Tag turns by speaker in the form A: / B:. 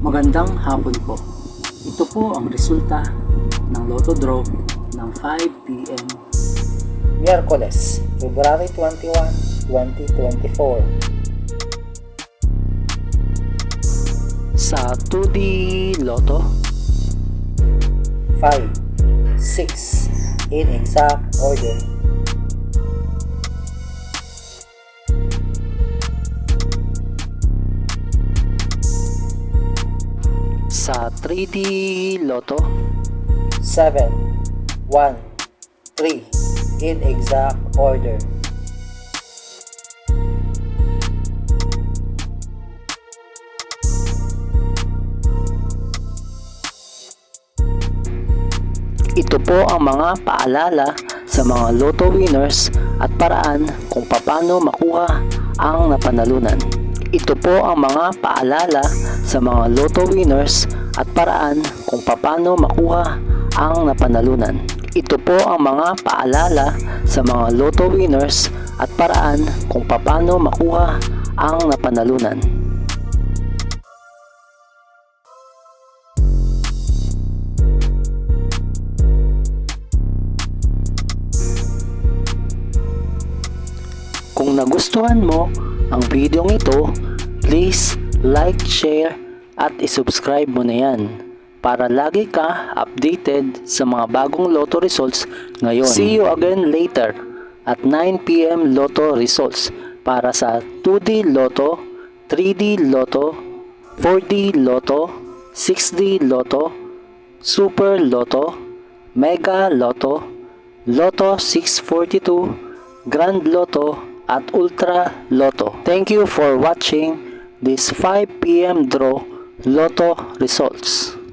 A: Magandang hapon po. Ito po ang resulta ng Lotto Draw ng 5 p.m.
B: Miyerkules, February 21, 2024.
A: Sa 2D Lotto,
B: 5, 6, in exact order.
A: sa 3D Lotto,
B: 7, 1, 3, in exact order.
A: ito po ang mga paalala sa mga Lotto winners at paraan kung paano makuha ang napanalunan. Ito po ang mga paalala sa mga Lotto winners at paraan kung paano makuha ang napanalunan. Ito po ang mga paalala sa mga Lotto winners at paraan kung paano makuha ang napanalunan. Kung nagustuhan mo ang video ito, please like, share at isubscribe mo na yan para lagi ka updated sa mga bagong Lotto results ngayon. See you again later at 9 p.m. Lotto results para sa 2D Lotto, 3D Lotto, 4D Lotto, 6D Lotto, Super Lotto, Mega Lotto, Lotto 642, Grand Lotto at Ultra Lotto. Thank you for watching this 5 p.m. draw Lotto results.